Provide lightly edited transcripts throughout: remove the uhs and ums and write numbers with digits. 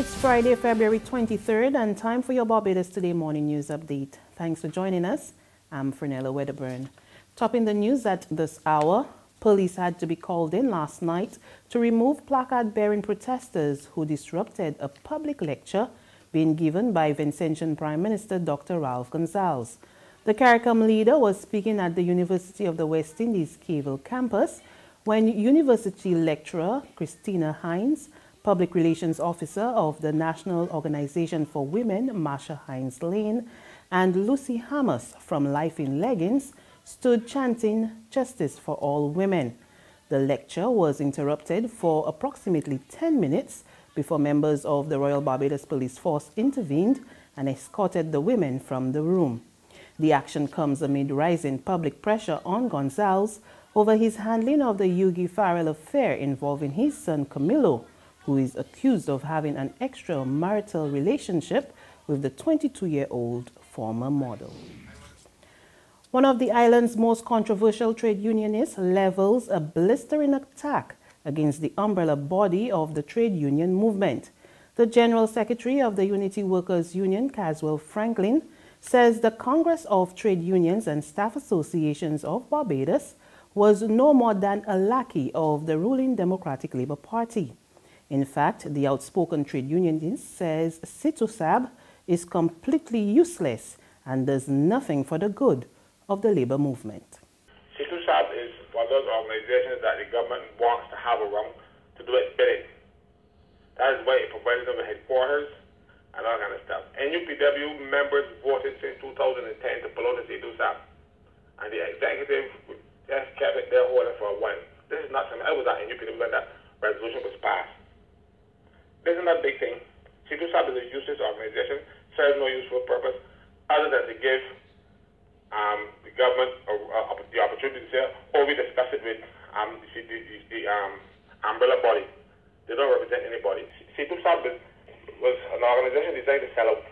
It's Friday, February 23rd, and time for your Barbados Today morning news update. Thanks for joining us. I'm Fernella Wedderburn. Topping the news at this hour, police had to be called in last night to remove placard-bearing protesters who disrupted a public lecture being given by Vincentian Prime Minister Dr. Ralph Gonsalves. The CARICOM leader was speaking at the University of the West Indies Cavell campus when university lecturer Christina Hines, Public Relations Officer of the National Organization for Women, Marsha Hines Lane, and Lucy Hammers from Life in Leggings stood chanting justice for all women. The lecture was interrupted for approximately 10 minutes before members of the Royal Barbados Police Force intervened and escorted the women from the room. The action comes amid rising public pressure on Gonsalves over his handling of the Yugi Farrell affair involving his son Camilo, who is accused of having an extramarital relationship with the 22-year-old former model. One of the island's most controversial trade unionists levels a blistering attack against the umbrella body of the trade union movement. The General Secretary of the Unity Workers Union, Caswell Franklin, says the Congress of Trade Unions and Staff Associations of Barbados was no more than a lackey of the ruling Democratic Labour Party. In fact, the outspoken trade unionist says CITUSAB is completely useless and does nothing for the good of the labour movement. CITUSAB is one of those organizations that the government wants to have around to do its bidding. That is why it provides them with headquarters and all kind of stuff. NUPW members voted since 2010 to pull out the CITUSAB, and the executive just kept it there holding for a while. This is not something I was at NUPW when that resolution was passed. This is not a big thing. CITUSAB is a useless organization, serves no useful purpose other than to give the government the opportunity to say, oh, we discuss it with the umbrella body. They don't represent anybody. CITUSAB was an organization designed to sell out.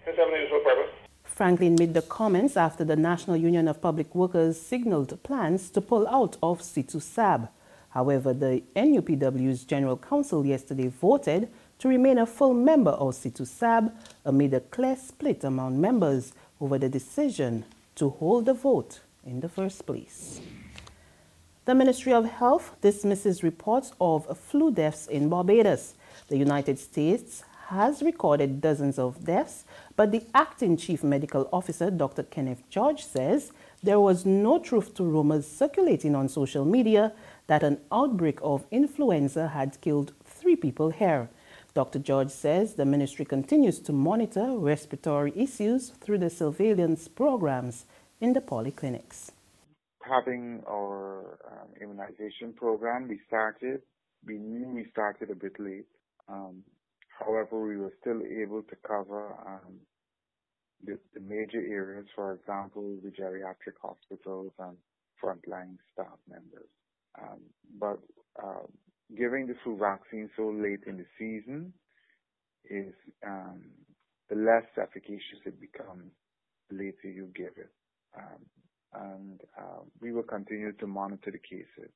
It serves no useful purpose. Franklin made the comments after the National Union of Public Workers signaled plans to pull out of CITUSAB. However, the NUPW's General Council yesterday voted to remain a full member of CITUSAB amid a clear split among members over the decision to hold the vote in the first place. The Ministry of Health dismisses reports of flu deaths in Barbados. The United States has recorded dozens of deaths, but the acting chief medical officer, Dr. Kenneth George, says there was no truth to rumors circulating on social media that an outbreak of influenza had killed 3 people here. Dr. George says the ministry continues to monitor respiratory issues through the surveillance programs in the polyclinics. Having our immunization program, we knew we started a bit late. However, we were still able to cover the major areas, for example, the geriatric hospitals and frontline staff members. But giving the flu vaccine so late in the season is the less efficacious it becomes the later you give it. We will continue to monitor the cases.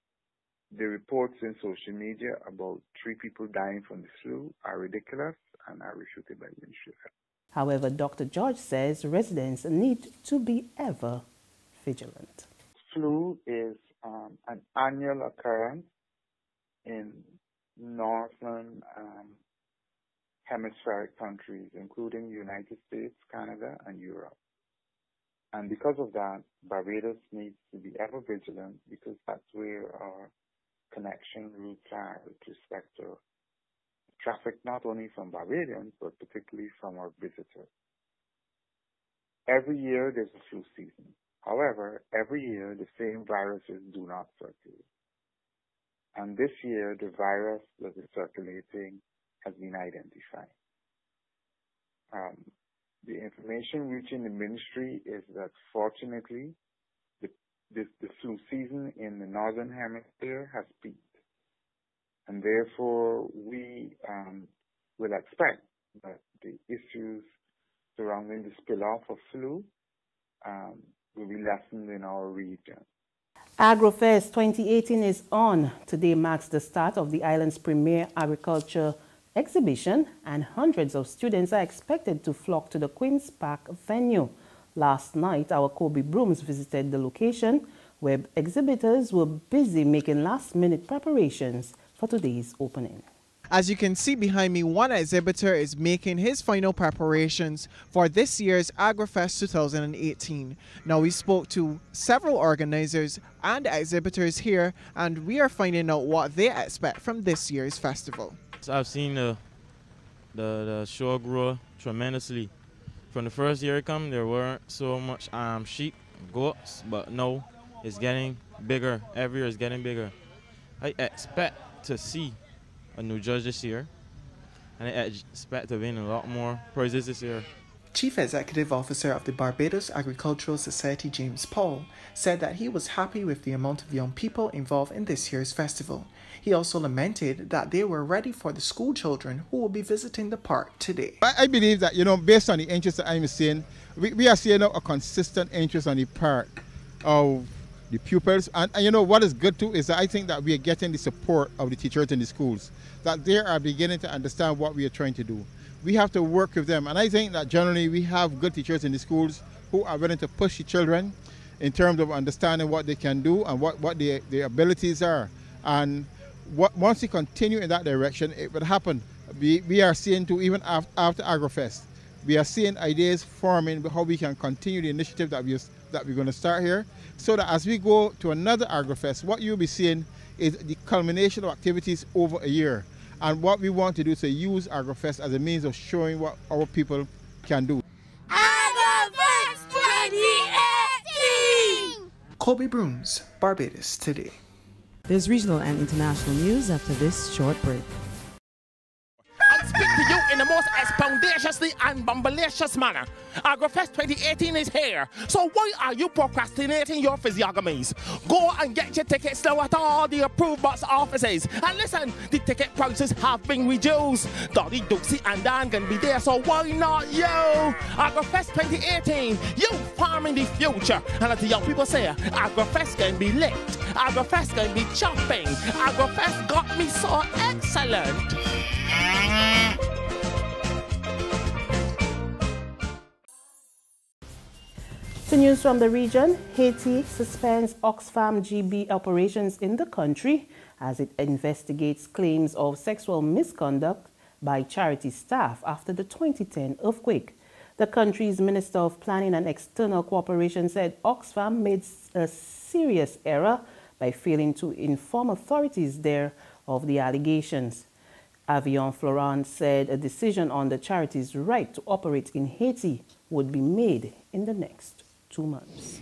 The reports in social media about 3 people dying from the flu are ridiculous and are refuted by the Ministry of Health. However, Dr. George says residents need to be ever vigilant. Flu is an annual occurrence in northern hemispheric countries, including the United States, Canada, and Europe. And because of that, Barbados needs to be ever vigilant because that's where our connection routes are with respect to traffic, not only from Barbadians, but particularly from our visitors. Every year there's a flu season. However, every year the same viruses do not circulate. And this year the virus that is circulating has been identified. The information reaching the ministry is that fortunately the flu season in the northern hemisphere has peaked. And therefore we will expect that the issues surrounding the spill-off of flu will be lessened in our region. Argofest 2018 is on. Today marks the start of the island's premier agriculture exhibition, and hundreds of students are expected to flock to the Queen's Park venue. Last night, our Kobe Brooms visited the location where exhibitors were busy making last-minute preparations for today's opening. As you can see behind me, one exhibitor is making his final preparations for this year's Argofest 2018. Now, we spoke to several organizers and exhibitors here, and we are finding out what they expect from this year's festival. So I've seen the show grow tremendously. From the first year it come, there weren't so much sheep, goats, but now it's getting bigger. Every year it's getting bigger. I expect to see a new judge this year, and I expect to win a lot more prizes this year. Chief Executive Officer of the Barbados Agricultural Society, James Paul, said that he was happy with the amount of young people involved in this year's festival. He also lamented that they were ready for the school children who will be visiting the park today. I believe that, based on the interest that I'm seeing, we are seeing a consistent interest on the part of the pupils. And what is good too is that I think that we are getting the support of the teachers in the schools, that they are beginning to understand what we are trying to do. We have to work with them. And I think that generally we have good teachers in the schools who are willing to push the children in terms of understanding what they can do and what their abilities are. And once we continue in that direction, it will happen. We are seeing too, even after Argofest, we are seeing ideas forming how we can continue the initiative that we're going to start here, so that as we go to another Argofest, what you'll be seeing is the culmination of activities over a year. And what we want to do is to use Argofest as a means of showing what our people can do. Argofest 2018! Kobe Brooms, Barbados Today. There's regional and international news after this short break. I'll speak to you in the most expoundaciously and bombacious manner. Argofest 2018 is here, so why are you procrastinating your physiognomies? Go and get your tickets now at all the approved box offices. And listen, the ticket prices have been reduced. Dolly, Dooksy and Dan can be there, so why not you? Argofest 2018, you farming the future. And as the young people say, Argofest can be lit. Argofest can be chopping. Argofest got me so excellent. To news from the region, Haiti suspends Oxfam GB operations in the country as it investigates claims of sexual misconduct by charity staff after the 2010 earthquake. The country's Minister of Planning and External Cooperation said Oxfam made a serious error by failing to inform authorities there of the allegations. Avion Florent said a decision on the charity's right to operate in Haiti would be made in the next 2 months.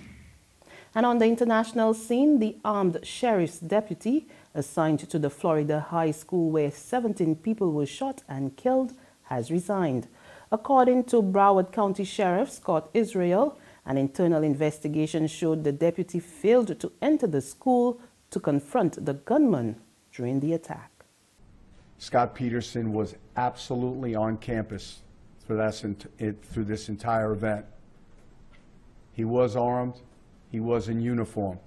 And on the international scene, the armed sheriff's deputy assigned to the Florida high school where 17 people were shot and killed has resigned. According to Broward County Sheriff Scott Israel, an internal investigation showed the deputy failed to enter the school to confront the gunman during the attack. Scott Peterson was absolutely on campus through this entire event. He was armed. He was in uniform.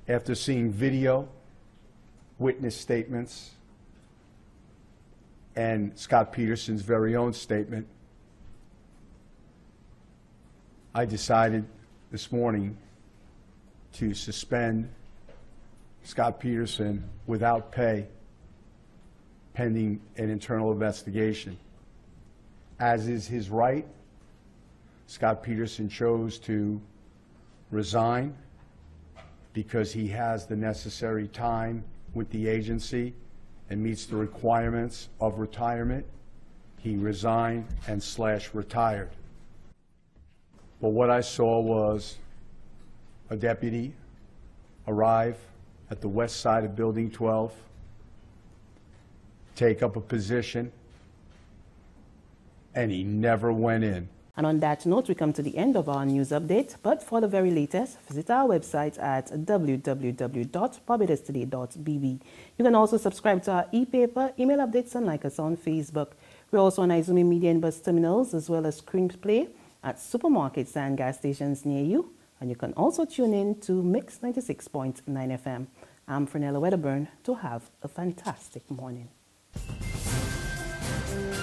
After seeing video, witness statements, and Scott Peterson's very own statement, I decided this morning to suspend Scott Peterson without pay pending an internal investigation. As is his right, Scott Peterson chose to resign because he has the necessary time with the agency and meets the requirements of retirement. He resigned and /retired. But what I saw was a deputy arrive at the west side of Building 12, take up a position, and he never went in. And on that note, we come to the end of our news update. But for the very latest, visit our website at www.barbadostoday.bb. You can also subscribe to our e-paper, email updates, and like us on Facebook. We're also on Izumi Media and Bus terminals, as well as Screenplay at supermarkets and gas stations near you. And you can also tune in to Mix 96.9 FM. I'm Fernella Wedderburn. To have a fantastic morning. News.